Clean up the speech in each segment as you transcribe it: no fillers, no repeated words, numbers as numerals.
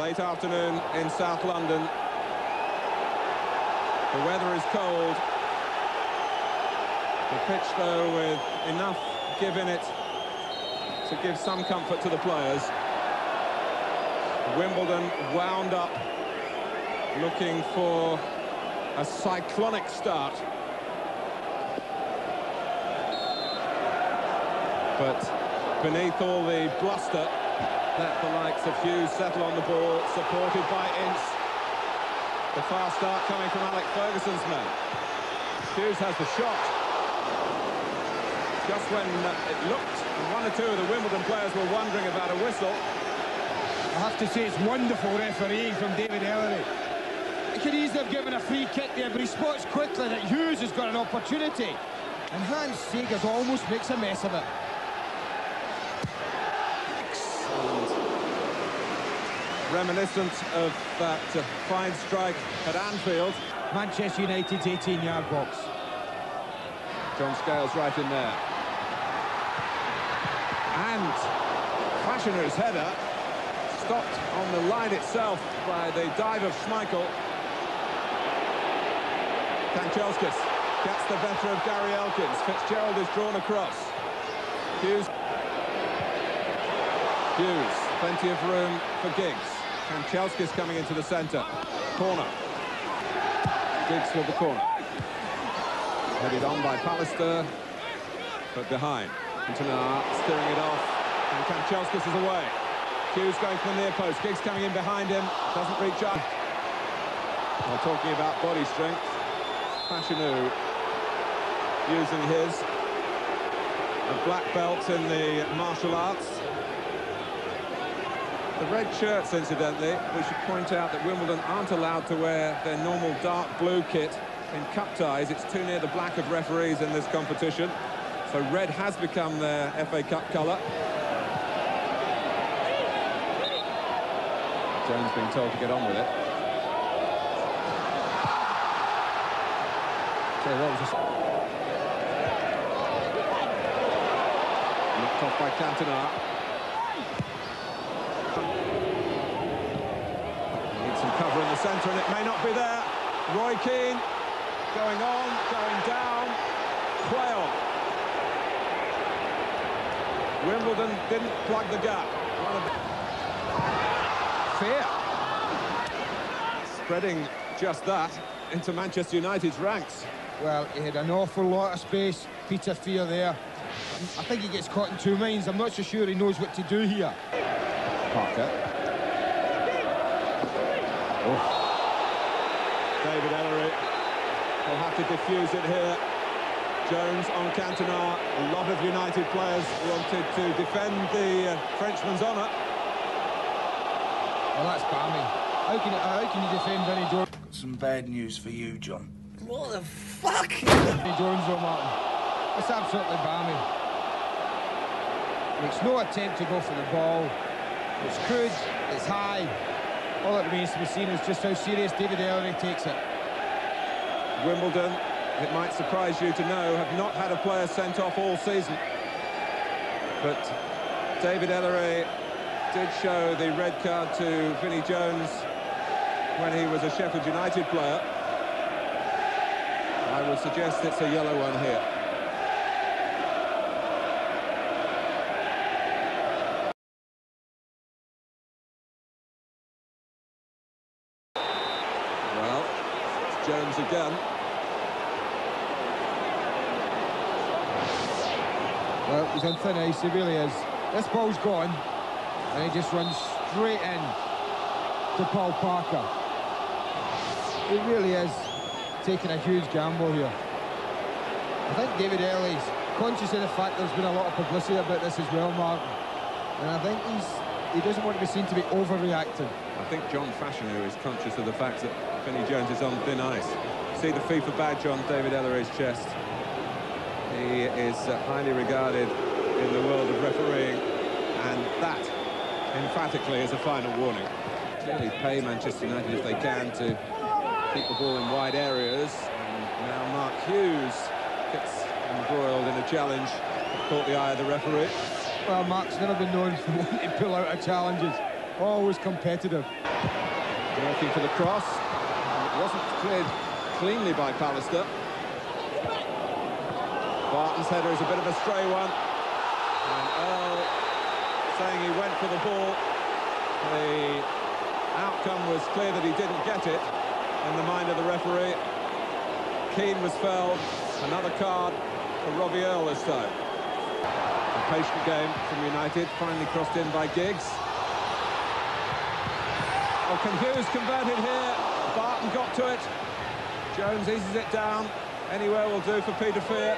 Late afternoon in South London. The weather is cold. The pitch, though, with enough give in it to give some comfort to the players. Wimbledon wound up, looking for a cyclonic start. But beneath all the bluster, let the likes of Hughes settle on the ball, supported by Ince. The fast start coming from Alex Ferguson's men. Hughes has the shot. Just when it looked, one or two of the Wimbledon players were wondering about a whistle. I have to say it's wonderful refereeing from David Ellery. He could easily have given a free kick there, but he spots quickly that Hughes has got an opportunity. And Hans Segers almost makes a mess of it. Reminiscent of that fine strike at Anfield. Manchester United's 18-yard box. John Scales right in there. And Fashionu's header stopped on the line itself by the dive of Schmeichel. Kanchelskis gets the better of Gary Elkins. Fitzgerald is drawn across. Hughes, plenty of room for Giggs. Kanchelskis coming into the centre. Corner. Giggs with the corner. Headed on by Pallister, but behind. Cantona steering it off, and Kanchelskis is away. Hughes going for the near post. Giggs coming in behind him. Doesn't reach up. Well, talking about body strength, Fashanu using his. A black belt in the martial arts. The red shirts, incidentally, we should point out that Wimbledon aren't allowed to wear their normal dark blue kit in cup ties. It's too near the black of referees in this competition. So red has become their FA Cup colour. Jones being told to get on with it. So that was just knocked off by Cantona. Needs some cover in the centre, and it may not be there. Roy Keane going on, going down, Quayle. Wimbledon didn't plug the gap. Fair. Spreading just that into Manchester United's ranks. Well, he had an awful lot of space, Peter Fear there. I think he gets caught in two minds. I'm not so sure he knows what to do here. Parker. Oh. David Ellery will have to diffuse it here. Jones on Cantona. A lot of United players wanted to defend the Frenchman's honour. Well, that's balmy. How can you defend Vinnie Jones? Got some bad news for you, John. What the fuck? Vinnie Jones, though, Martin. It's absolutely balmy. Makes no attempt to go for the ball. It's good, it's high. All that remains to be seen is just how serious David Ellery takes it. Wimbledon, it might surprise you to know, have not had a player sent off all season. But David Ellery did show the red card to Vinnie Jones when he was a Sheffield United player. I would suggest it's a yellow one here. Well, it's Jones again. Well, he's on thin ice, he really is. This ball's gone, and he just runs straight in to Paul Parker. He really is taking a huge gamble here. I think David Ellery's conscious of the fact there's been a lot of publicity about this as well, Martin. And I think he doesn't want to be seen to be overreacting. I think John Fashanu is conscious of the fact that Vinnie Jones is on thin ice. See the FIFA badge on David Ellery's chest. He is highly regarded in the world of refereeing, and that, emphatically, is a final warning. Clearly pay Manchester United if they can to keep the ball in wide areas. And now Mark Hughes gets embroiled in a challenge that caught the eye of the referee. Well, Mark's never been known for wanting to pull out of challenges. Always competitive. Working for the cross. It wasn't cleared cleanly by Palister. Barton's header is a bit of a stray one. And Earl saying he went for the ball. The outcome was clear that he didn't get it in the mind of the referee. Keane was fouled. Another card for Robbie Earl this time. A patient game from United, finally crossed in by Giggs. Oh, can Hughes converted here? Barton got to it. Jones eases it down. Anywhere will do for Peter Fear.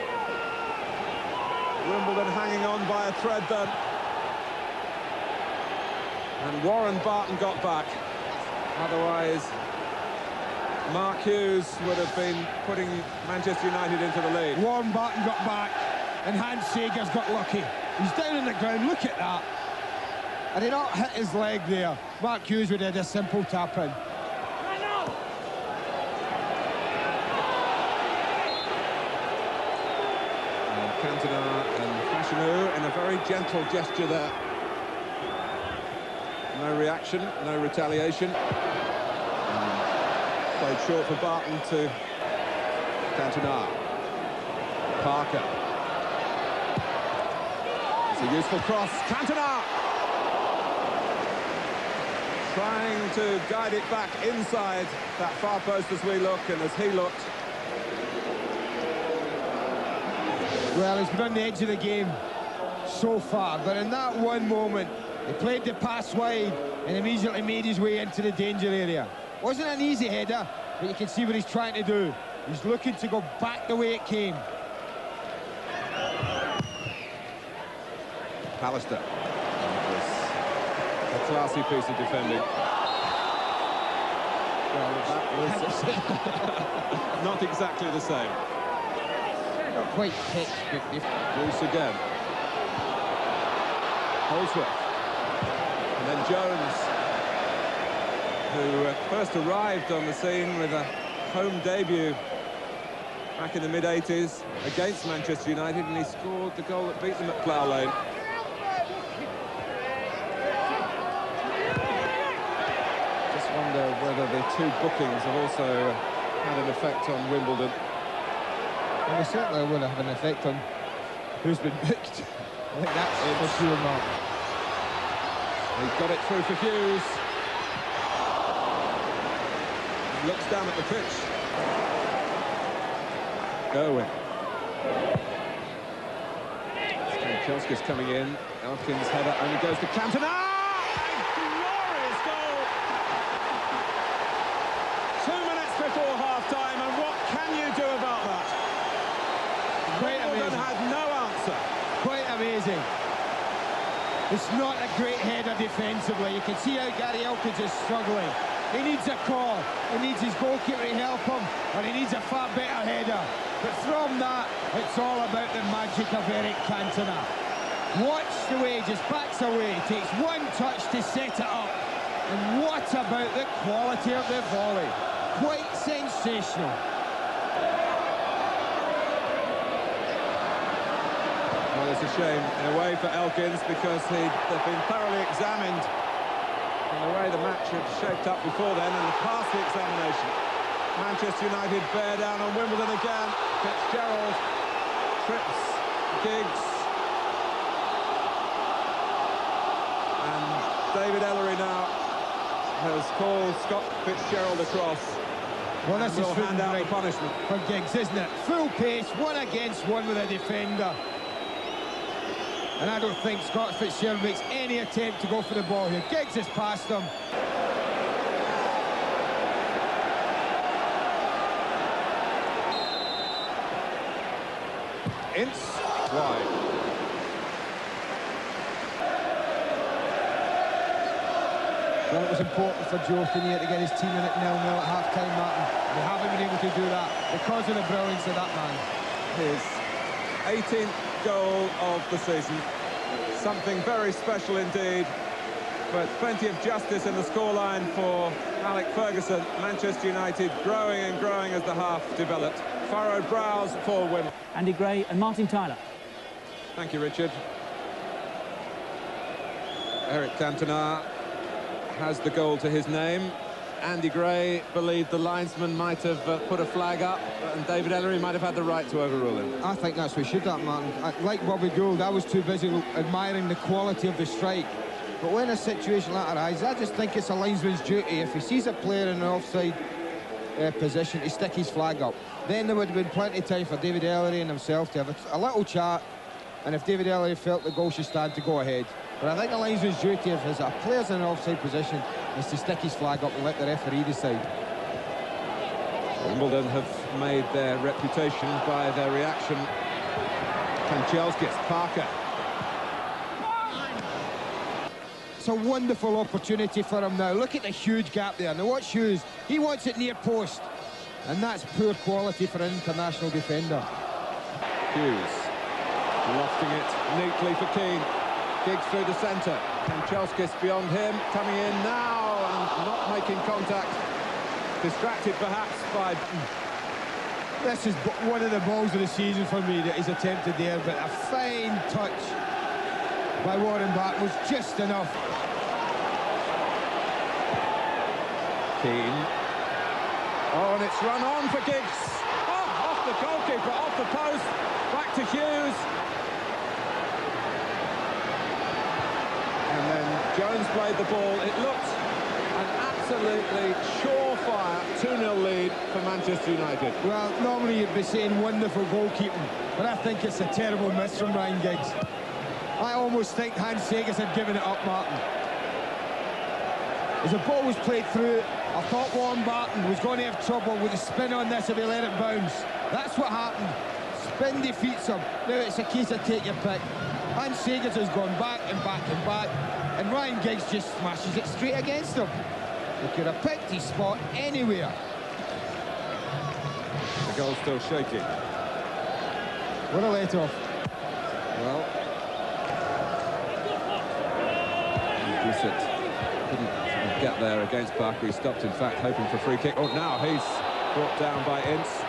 Wimbledon hanging on by a thread then. And Warren Barton got back. Otherwise, Mark Hughes would have been putting Manchester United into the lead. Warren Barton got back, and Hans Sager's got lucky. He's down on the ground, look at that. Had he not hit his leg there, Mark Hughes would have had a simple tap-in. Cantona and Fashanu in a very gentle gesture there. No reaction, no retaliation. Played short for Barton to Cantona. Parker. It's a useful cross. Cantona! Trying to guide it back inside that far post as we look and as he looked. Well, he's been on the edge of the game so far, but in that one moment, he played the pass wide and immediately made his way into the danger area. Wasn't an easy header, but you can see what he's trying to do. He's looking to go back the way it came. Palister. A classy piece of defending. Well, that was not exactly the same. Not quite pitch, but Bruce again. Holsworth. And then Jones, who first arrived on the scene with a home debut back in the mid-80s against Manchester United, and he scored the goal that beat them at Plough Lane. Just wonder whether the two bookings have also had an effect on Wimbledon. well, they certainly will have an effect on who's been booked. I think that's for sure, Mark. He's got it through for Hughes. He looks down at the pitch. Irwin. Kanchelskis coming in. Elkins' header only goes to Cantona. Glorious goal! 2 minutes before half-time, and what can you do about that? Wimbledon had no answer. Quite amazing. It's not a great header defensively. You can see how Gary Elkins is struggling. He needs a call. He needs his goalkeeper to help him, and he needs a far better header. But from that, it's all about the magic of Eric Cantona. Watch the way he just backs away, takes one touch to set it up. And what about the quality of the volley? Quite sensational. Well, it's a shame, in a way, for Elkins, because he'd been thoroughly examined in the way the match had shaped up before then, and passed the examination. Manchester United bear down on Wimbledon again. Fitzgerald trips Giggs. And David Ellery now has called Scott Fitzgerald across. Well, this will is hand out the punishment for Giggs, isn't it? Full pace, one against one with a defender. And I don't think Scott Fitzgerald makes any attempt to go for the ball here. Giggs has passed him. Ince wide. Well, it was important for Joe Finnier to get his team in at 0-0 at half-time, Martin. They haven't been able to do that because of the brilliance of that man. His 18th goal of the season. Something very special indeed, but plenty of justice in the scoreline for Alec Ferguson. Manchester United growing and growing as the half developed. Furrowed brows for Wimbledon. Andy Gray and Martin Tyler. Thank you, Richard. Eric Cantona has the goal to his name, Andy Gray believed the linesman might have put a flag up, and David Ellery might have had the right to overrule him. I think that's what should have, Martin. Like Bobby Gould, I was too busy admiring the quality of the strike. But when a situation like that arises, I just think it's a linesman's duty. If he sees a player in an offside position, to stick his flag up. Then there would have been plenty of time for David Ellery and himself to have a little chat, and if David Ellery felt the goal should stand, to go ahead. But I think the linesman's duty, if a player's in an offside position, is to stick his flag up and let the referee decide. Wimbledon have made their reputation by their reaction. Kanchelskis, Parker. It's a wonderful opportunity for him now. Look at the huge gap there. Now watch Hughes. He wants it near post. And that's poor quality for an international defender. Hughes lofting it neatly for Keane. Giggs through the centre. Kanchelskis beyond him, coming in now and not making contact. Distracted perhaps by... This is one of the balls of the season for me that he's attempted there, but a fine touch by Warren Barton was just enough. Keane. Oh, and it's run on for Giggs. Oh, off the goalkeeper, off the post. Back to Hughes. And then Jones played the ball. It looked an absolutely surefire 2-0 lead for Manchester United. Well, normally you'd be saying wonderful goalkeeping, but I think it's a terrible miss from Ryan Giggs. I almost think Hans Segers had given it up, Martin. As the ball was played through, I thought Warren Barton was going to have trouble with the spin on this if he let it bounce. That's what happened. Spin defeats him. Now it's a case of take your pick. Hans Segers has gone back and back and back, and Ryan Giggs just smashes it straight against him. He could have picked his spot anywhere. The goal's still shaky. What a let-off. Well, Bissett couldn't get there against Parker. He stopped, in fact, hoping for a free kick. Oh, now he's brought down by Ince.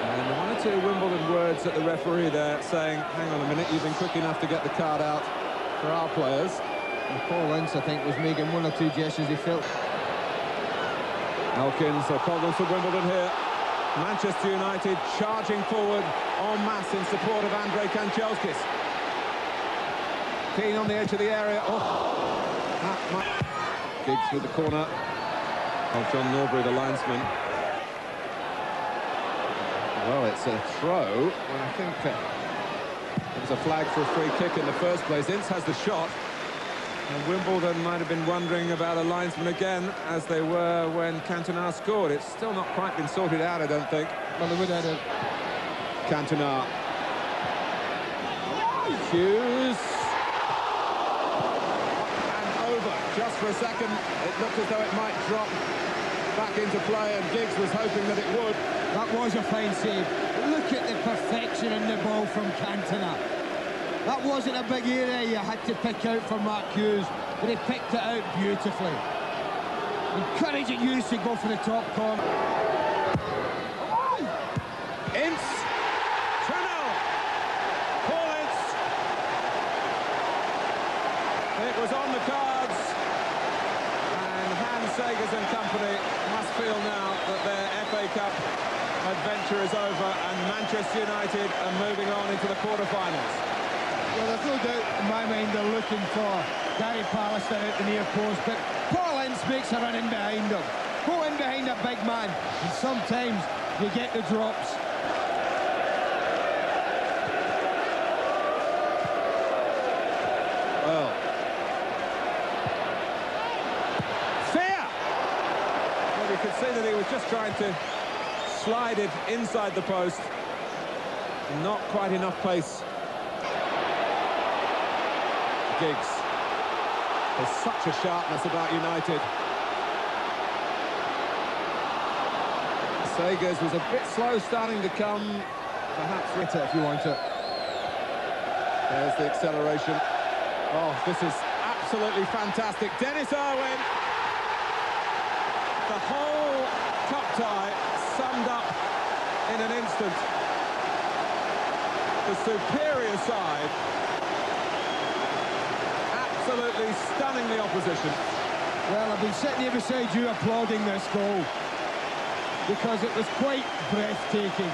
And one or two Wimbledon words at the referee there saying, hang on a minute, you've been quick enough to get the card out for our players. And Paul Ince, I think, was making one or two gestures he felt. Elkins, a problem for Wimbledon here. Manchester United charging forward en masse in support of Andrei Kanchelskis. Keane on the edge of the area. Giggs with the corner of John Norbury, the linesman. Well, it's a throw. Well, I think it was a flag for a free kick in the first place. Ince has the shot. And Wimbledon might have been wondering about a linesman again, as they were when Cantona scored. It's still not quite been sorted out, I don't think. Well, they would have had Cantona. Hughes. And over. Just for a second, it looked as though it might drop back into play, and Giggs was hoping that it would. That was a fine save. Look at the perfection in the ball from Cantona. That wasn't a big area you had to pick out for Mark Hughes, but he picked it out beautifully. Encouraging Hughes to go for the top corner. Ince. 2-0. Paul Ince. It was on the cards. And Hans Segers and company must feel now that their FA Cup adventure is over and Manchester United are moving on into the quarter-finals. Well, there's no doubt in my mind they're looking for Gary Pallister at the near post, but Paul Ince makes a run in behind him. Go in behind a big man, and sometimes you get the drops. Well, fair! Well, you could see that he was just trying to slide it inside the post. Not quite enough pace. Giggs. There's such a sharpness about United. Segers was a bit slow starting to come. Perhaps Hit it if you want it. there's the acceleration. Oh, this is absolutely fantastic. Dennis Irwin. The whole cup tie summed up in an instant. The superior side absolutely stunning the opposition. Well, I've been sitting here beside you applauding this goal because it was quite breathtaking.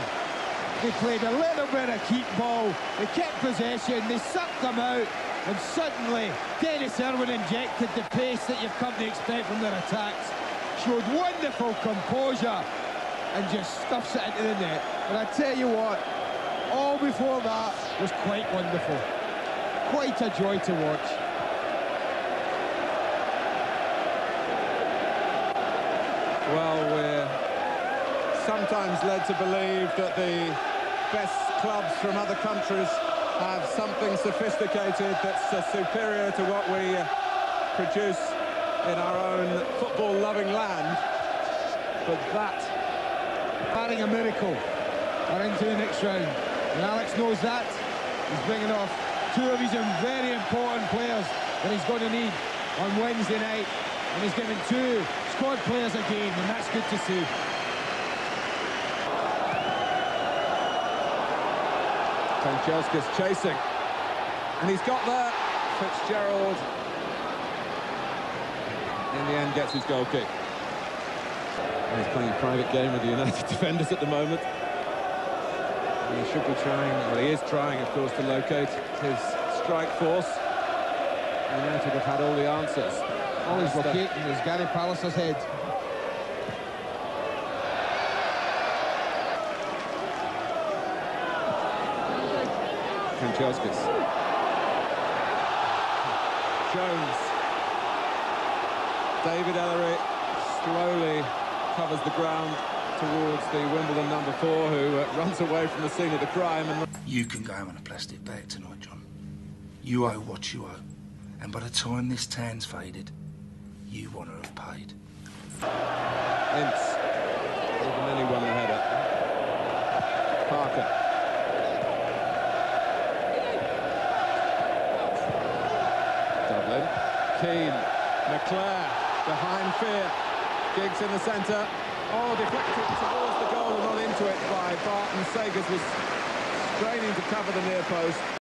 They played a little bit of keep ball, they kept possession, they sucked them out, and suddenly Dennis Irwin injected the pace that you've come to expect from their attacks, showed wonderful composure, and just stuffs it into the net. And I tell you what, all before that was quite wonderful. Quite a joy to watch. Well, we're sometimes led to believe that the best clubs from other countries have something sophisticated that's superior to what we produce in our own football-loving land. But that, Barring a miracle, are into the next round. And Alex knows that. He's bringing off two of his very important players that he's going to need on Wednesday night. And he's given two squad players a game, and that's good to see. Kanchelskis chasing. And he's got there. Fitzgerald, in the end, gets his goal kick. And he's playing a private game with the United defenders at the moment. And he should be trying, well, he is trying, of course, to locate his strike force. United have had all the answers. All he's locating is Gary Palace's head. Kanchelskis. Jones. David Ellery slowly covers the ground towards the Wimbledon number 4, who runs away from the scene of the crime. And You can go home on a plastic bag tonight, John. You owe what you owe. And by the time this tan's faded, you want to have paid. Ince. Even then he won the header. Parker. Dublin. Keane. McClare. Behind Fear. Giggs in the centre. Oh, deflected towards the goal and not into it by Barton. Sagers was straining to cover the near post.